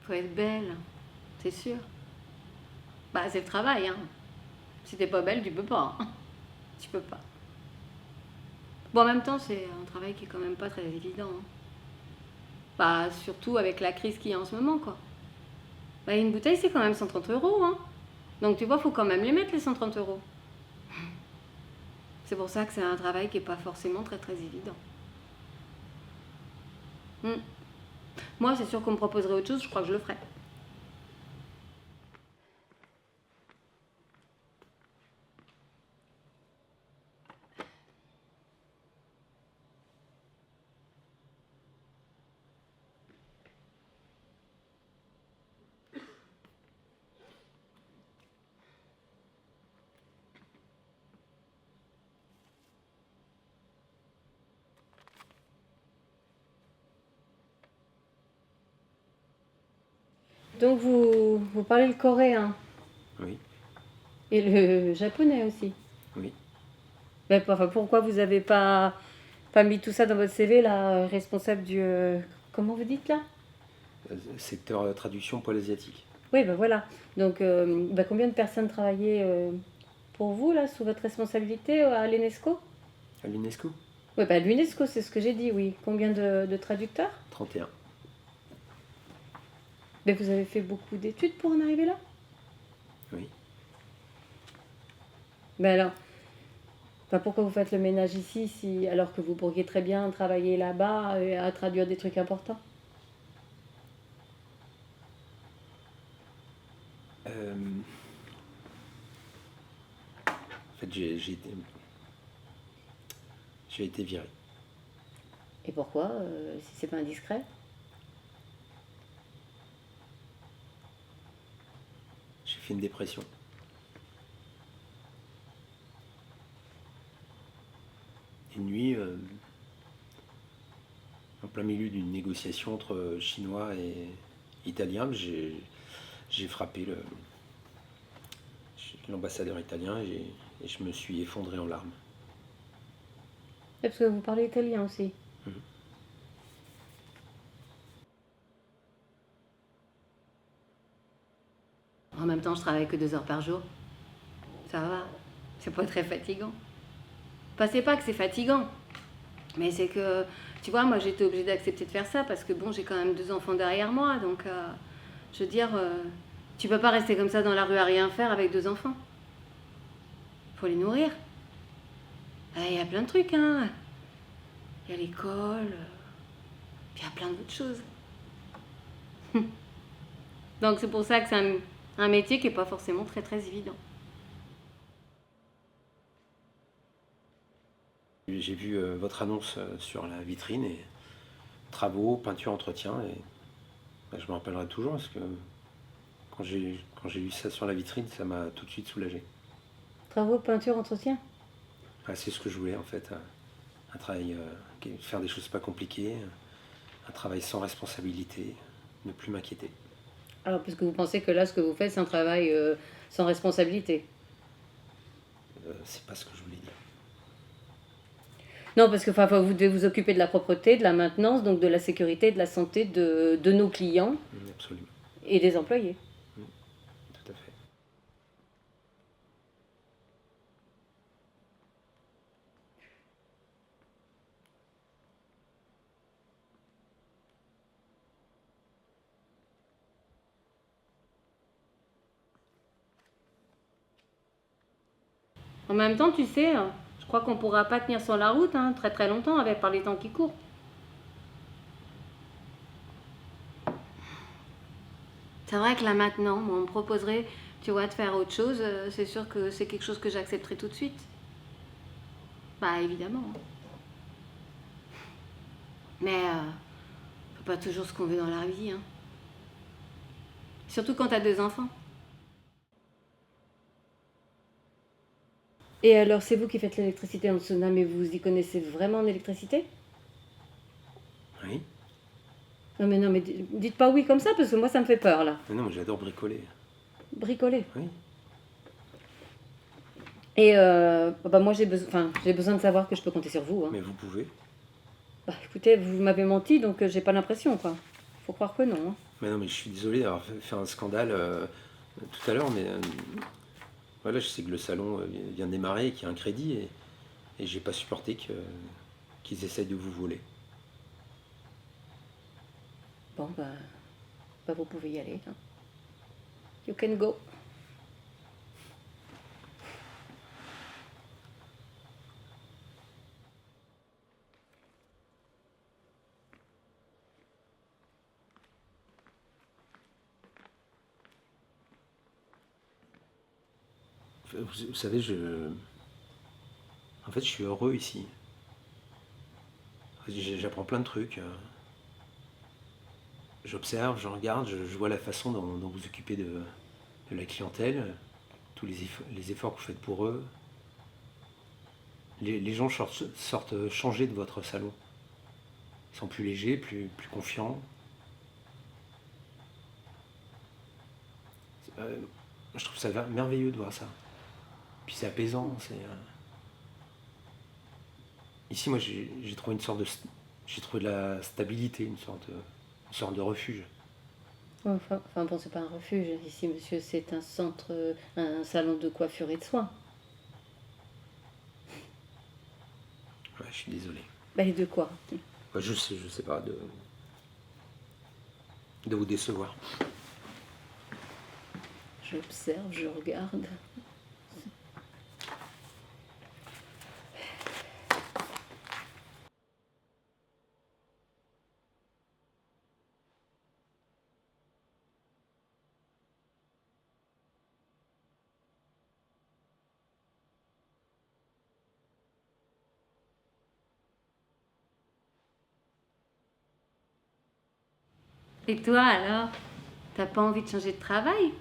Faut être belle, c'est sûr. Bah, c'est le travail, hein. Si t'es pas belle, tu peux pas, hein. Tu peux pas. Bon, en même temps, c'est un travail qui est quand même pas très évident, hein. Bah, surtout avec la crise qu'il y a en ce moment, quoi. Bah, une bouteille, c'est quand même 130 €, hein. Donc, tu vois, faut quand même les mettre, les 130 €. C'est pour ça que c'est un travail qui est pas forcément très, très évident. Hmm. Moi, c'est sûr qu'on me proposerait autre chose, je crois que je le ferais. Donc, vous parlez le coréen Oui, et le japonais aussi. oui. Mais enfin, pourquoi vous n'avez pas mis tout ça dans votre CV, là, responsable du... comment vous dites, là? Secteur traduction poil asiatique. Oui, ben voilà. Donc, ben combien de personnes travaillaient pour vous, là, sous votre responsabilité à l'UNESCO? À l'UNESCO, Oui, ben l'UNESCO, c'est ce que j'ai dit, oui. Combien de traducteurs? 31. Ben vous avez fait beaucoup d'études pour en arriver là? Oui. Ben alors, ben pourquoi vous faites le ménage ici, si, alors que vous pourriez très bien travailler là-bas et à traduire des trucs importants? Euh, En fait, j'ai été viré. Et pourquoi, si c'est pas indiscret? J'ai fait une dépression. Une nuit, en plein milieu d'une négociation entre Chinois et Italiens, j'ai frappé l'ambassadeur italien et je me suis effondré en larmes. Parce que vous parlez italien aussi. Mhm. En même temps, je travaille que 2 heures par jour. Ça va, c'est pas très fatigant. Enfin, c'est pas que c'est fatigant, mais c'est que, tu vois, moi j'étais obligée d'accepter de faire ça parce que bon, j'ai quand même 2 enfants derrière moi, donc je veux dire, tu peux pas rester comme ça dans la rue à rien faire avec 2 enfants. Faut les nourrir. Il y a plein de trucs, hein. Il y a l'école, puis il y a plein d'autres choses. Donc c'est pour ça que c'est un métier qui est pas forcément très très évident. J'ai vu votre annonce sur la vitrine et travaux, peinture, entretien et je me rappellerai toujours parce que quand j'ai vu ça sur la vitrine, ça m'a tout de suite soulagé. Travaux, peinture, entretien. Ah, c'est ce que je voulais en fait, un travail, faire des choses pas compliquées, un travail sans responsabilité, ne plus m'inquiéter. Alors, parce que vous pensez que là, ce que vous faites, c'est un travail sans responsabilité. C'est pas ce que je voulais dire. Non, parce que enfin, vous devez vous occuper de la propreté, de la maintenance, donc de la sécurité, de la santé de nos clients Absolument. et des employés. Tout à fait. En même temps, tu sais, je crois qu'on ne pourra pas tenir sur la route très très longtemps avec par les temps qui courent. C'est vrai que là maintenant, moi, on me proposerait, tu vois, de faire autre chose. C'est sûr que c'est quelque chose que j'accepterai tout de suite. Bah évidemment. Mais faut pas toujours ce qu'on veut dans la vie, hein. Surtout quand t'as 2 enfants. Et alors, c'est vous qui faites l'électricité en sauna, mais vous y connaissez vraiment en électricité? Oui. Non, mais dites pas oui comme ça, parce que moi, ça me fait peur, là. Mais non, mais j'adore bricoler. Bricoler. Oui. Et bah, moi, j'ai besoin de savoir que je peux compter sur vous, hein. Mais vous pouvez. Bah, écoutez, vous m'avez menti, donc j'ai pas l'impression, quoi. Faut croire que non, hein. Mais non, mais je suis désolé d'avoir fait un scandale tout à l'heure, mais voilà, je sais que le salon vient de démarrer et qu'il y a un crédit et j'ai pas supporté qu'ils essayent de vous voler. Bon, bah, vous pouvez y aller. Hein. You can go. Vous savez, en fait, je suis heureux ici. J'apprends plein de trucs. J'observe, je regarde, je vois la façon dont vous occupez de la clientèle, tous les efforts que vous faites pour eux. Les gens sortent changés de votre salon. Ils sont plus légers, plus confiants. Je trouve ça merveilleux de voir ça. Puis c'est apaisant. Ici, moi, j'ai trouvé j'ai trouvé de la stabilité, une sorte de refuge. Ouais, enfin bon, c'est pas un refuge ici, monsieur, c'est un centre, un salon de coiffure et de soins. Ouais, je suis désolé. Bah, et de quoi? Ouais, je sais pas de vous décevoir. J'observe, je regarde. Et toi alors? T'as pas envie de changer de travail?